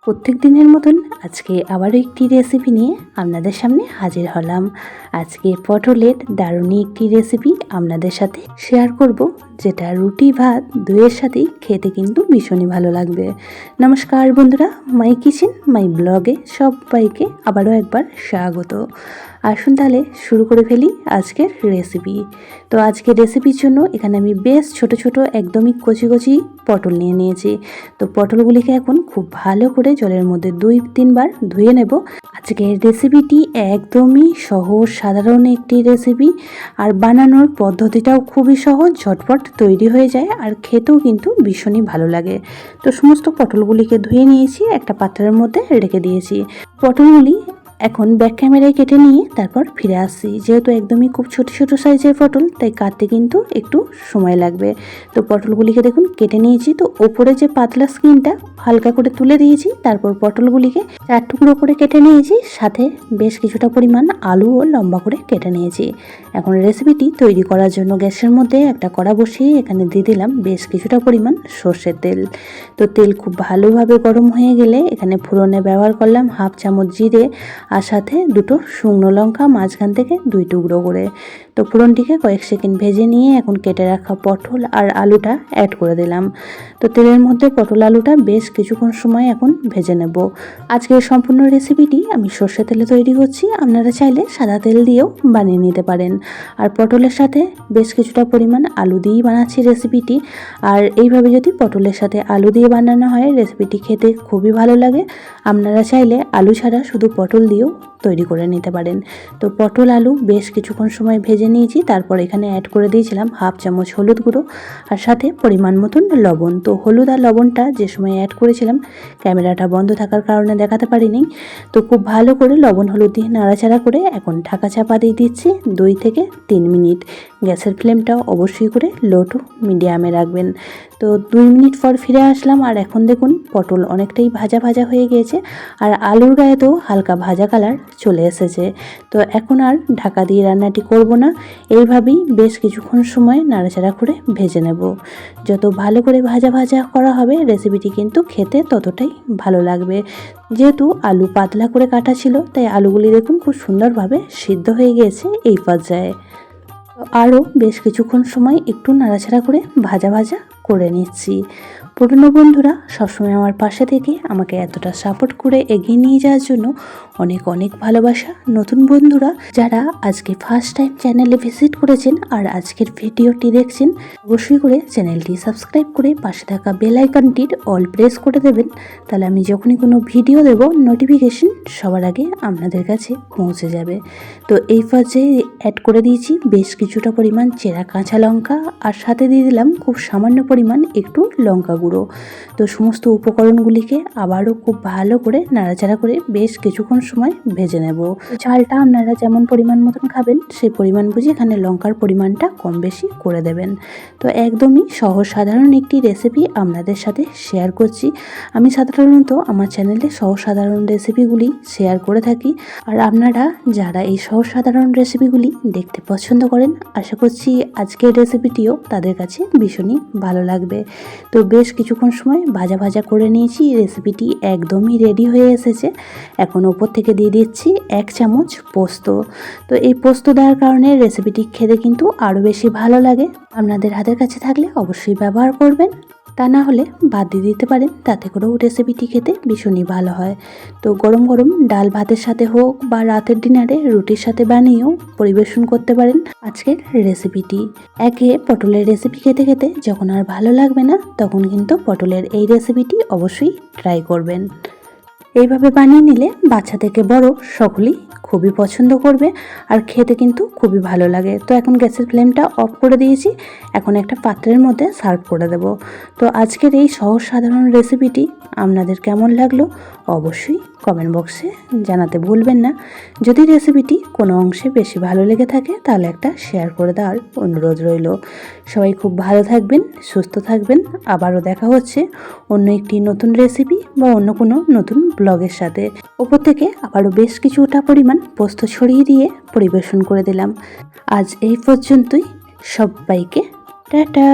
প্রত্যেক দিনের মতন আজকে আবারও একটি রেসিপি নিয়ে আপনাদের সামনে হাজির হলাম। আজকে পটলের দারুণ একটি রেসিপি আপনাদের সাথে শেয়ার করব, যেটা রুটি ভাত দুইয়ের সাথেই খেতে কিন্তু ভীষণই ভালো লাগবে। নমস্কার বন্ধুরা, মাই কিচেন মাই ব্লগে সবাইকে আবারও একবার স্বাগত। আসুন তাহলে শুরু করে ফেলি আজকের রেসিপি। তো আজকের রেসিপির জন্য এখানে আমি বেশ ছোট ছোট একদমই কচি কচি পটল নিয়ে নিয়েছি। তো পটলগুলিকে এখন খুব ভালো করে জলের মধ্যে 2-3 বার ধুয়ে নেব। আজকের রেসিপিটি একদমই সহজ সাধারণ একটি রেসিপি, আর বানানোর পদ্ধতিটাও খুবই সহজ, ঝটপট তৈরি হয়ে যায় আর খেতেও কিন্তু ভীষণই ভালো লাগে। তো সমস্ত পটলগুলিকে ধুয়ে নিয়েছি, একটা পাত্রের মধ্যে রেখে দিয়েছি। পটলগুলি এখন ব্যাক ক্যামেরায় কেটে নিয়ে তারপর ফিরে আসছি। যেহেতু একদমই খুব ছোট ছোট সাইজের পটল, তাই কাটতে কিন্তু একটু সময় লাগবে। তো পটলগুলিকে দেখুন কেটে নিয়েছি। তো ওপরে যে পাতলা স্কিনটা হালকা করে তুলে দিয়েছি, তারপর পটলগুলিকে 4 টুকরো করে কেটে নিয়েছি, সাথে বেশ কিছুটা পরিমাণ আলুও লম্বা করে কেটে নিয়েছি। এখন রেসিপিটি তৈরি করার জন্য গ্যাসের মধ্যে একটা কড়া বসিয়ে এখানে দিয়ে দিলাম বেশ কিছুটা পরিমাণ সর্ষের তেল। তো তেল খুব ভালোভাবে গরম হয়ে গেলে এখানে ফোড়নে ব্যবহার করলাম 1/2 চামচ জিরে, আর সাথে 2টো শুকনো লঙ্কা মাঝখান থেকে 2 টুকরো করে। তো ফোড়নটিকে কয়েক সেকেন্ড ভেজে নিয়ে এখন কেটে রাখা পটল আর আলুটা অ্যাড করে দিলাম। তো তেলের মধ্যে পটল আলুটা বেশ কিছুক্ষণ সময় এখন ভেজে নেব। আজকের সম্পূর্ণ রেসিপিটি আমি সর্ষে তেলে তৈরি করছি, আপনারা চাইলে সাদা তেল দিয়েও বানিয়ে নিতে পারেন। আর পটলের সাথে বেশ কিছুটা পরিমাণ আলু দিয়েই বানাচ্ছি রেসিপিটি। আর এইভাবে যদি পটলের সাথে আলু দিয়ে বানানো হয়, রেসিপিটি খেতে খুবই ভালো লাগে। আপনারা চাইলে আলু ছাড়া শুধু পটল দিয়েও তৈরি করে নিতে পারেন। তো পটল আলু বেশ কিছুক্ষণ সময় ভেজে নিয়েছি, তারপর এখানে অ্যাড করে দিয়েছিলাম 1/2 চামচ হলুদ গুঁড়ো, আর সাথে পরিমাণ মতন লবণ। তো হলুদ আর লবণটা যে সময় অ্যাড করেছিলাম ক্যামেরাটা বন্ধ থাকার কারণে দেখাতে পারিনি। তো খুব ভালো করে লবণ হলুদ দিয়ে নাড়াচাড়া করে এখন ঢাকা চাপা দিয়ে দিচ্ছি 2 থেকে 3 মিনিট। গ্যাসের ফ্লেমটা অবশ্যই করে লো টু মিডিয়ামে রাখবেন। তো 2 মিনিট পর ফিরে আসলাম, আর এখন দেখুন পটল অনেকটাই ভাজা ভাজা হয়ে গিয়েছে, আর আলুর গায়েতেও হালকা ভাজা কালার চলে এসেছে। তো এখন আর ঢাকা দিয়ে রান্নাটি করব না, এইভাবেই বেশ কিছুক্ষণ সময় নাড়াচাড়া করে ভেজে নেব। যত ভালো করে ভাজা ভাজা করা হবে রেসিপিটি কিন্তু খেতে ততটাই ভালো লাগবে। যেহেতু আলু পাতলা করে কাটা ছিল, তাই আলুগুলি দেখুন খুব সুন্দরভাবে সিদ্ধ হয়ে গিয়েছে এই পর্যায়ে। আরও বেশ কিছুক্ষণ সময় একটু নাড়াচাড়া করে ভাজা ভাজা করে নিচ্ছি। পুরনো বন্ধুরা সবসময় আমার পাশে থেকে আমাকে এতটা সাপোর্ট করে এগিয়ে নিয়ে যাওয়ার জন্য অনেক অনেক ভালোবাসা। নতুন বন্ধুরা যারা আজকে ফার্স্ট টাইম চ্যানেলে ভিজিট করেছেন আর আজকের ভিডিওটি দেখছেন, অবশ্যই করে চ্যানেলটি সাবস্ক্রাইব করে পাশে থাকা বেল আইকনটির অল প্রেস করে দেবেন। তাহলে আমি যখনই কোনো ভিডিও দেব নোটিফিকেশন সবার আগে আপনাদের কাছে পৌঁছে যাবে। তো এই পর্যায়ে অ্যাড করে দিয়েছি বেশ কিছুটা পরিমাণ চেরা কাঁচা লঙ্কা, আর সাথে দিয়ে দিলাম খুব সামান্য পরিমাণ একটু লঙ্কা গুঁড়ো। তো সমস্ত উপকরণগুলিকে আবারও খুব ভালো করে নাড়াচাড়া করে বেশ কিছুক্ষণ সময় ভেজে নেব। ঝালটা আপনারা যেমন পরিমাণ মতন খাবেন সেই পরিমাণ বুঝে এখানে লঙ্কার পরিমাণটা কম বেশি করে দেবেন। তো একদমই সহজ সাধারণ একটি রেসিপি আপনাদের সাথে শেয়ার করছি। আমি সাধারণত আমার চ্যানেলে সহজ সাধারণ রেসিপিগুলি শেয়ার করে থাকি, আর আপনারা যারা এই সহজ সাধারণ রেসিপিগুলি দেখতে পছন্দ করেন, আশা করছি আজকের রেসিপিটিও তাদের কাছে ভীষণই ভালো লাগবে। তো বেশ কিছুক্ষণ সময় ভাজা ভাজা করে নিয়েছি, রেসিপিটি একদমই রেডি হয়ে এসেছে। এখন ওপর থেকে দিয়ে দিচ্ছি 1 চামচ পোস্ত। তো এই পোস্ত দেওয়ার কারণে রেসিপিটি খেতে কিন্তু আরও বেশি ভালো লাগে। আপনাদের হাতের কাছে থাকলে অবশ্যই ব্যবহার করবেন, তা না হলে বাদ দিয়ে দিতে পারেন, তাতে করেও রেসিপিটি খেতে ভীষণই ভালো হয়। তো গরম গরম ডাল ভাতের সাথে হোক বা রাতের ডিনারে রুটির সাথে বানিয়েও পরিবেশন করতে পারেন আজকের রেসিপিটি। একে পটলের রেসিপি খেতে খেতে যখন আর ভালো লাগবে না, তখন কিন্তু পটলের এই রেসিপিটি অবশ্যই ট্রাই করবেন। এইভাবে বানিয়ে নিলে বাচ্চা থেকে বড় সকলেই খুবই পছন্দ করবে, আর খেতে কিন্তু খুবই ভালো লাগে। তো এখন গ্যাসের ফ্লেমটা অফ করে দিয়েছি, এখন একটা পাত্রের মধ্যে সার্ভ করে দেব। তো আজকের এই সহজ সাধারণ রেসিপিটি আপনাদের কেমন লাগলো অবশ্যই কমেন্ট বক্সে জানাতে ভুলবেন না। যদি রেসিপিটি কোনো অংশে বেশি ভালো লেগে থাকে তাহলে একটা শেয়ার করে দেওয়ার অনুরোধ রইল। সবাই খুব ভালো থাকবেন, সুস্থ থাকবেন। আবারও দেখা হচ্ছে অন্য একটি নতুন রেসিপি বা অন্য কোনো নতুন ব্লগের সাথে। ওপর থেকে আবারও বেশ কিছুটা পরিমাণ পোস্ত ছড়িয়ে দিয়ে পরিবেশন করে দিলাম। আজ এই পর্যন্তই, সবাইকে টাটা।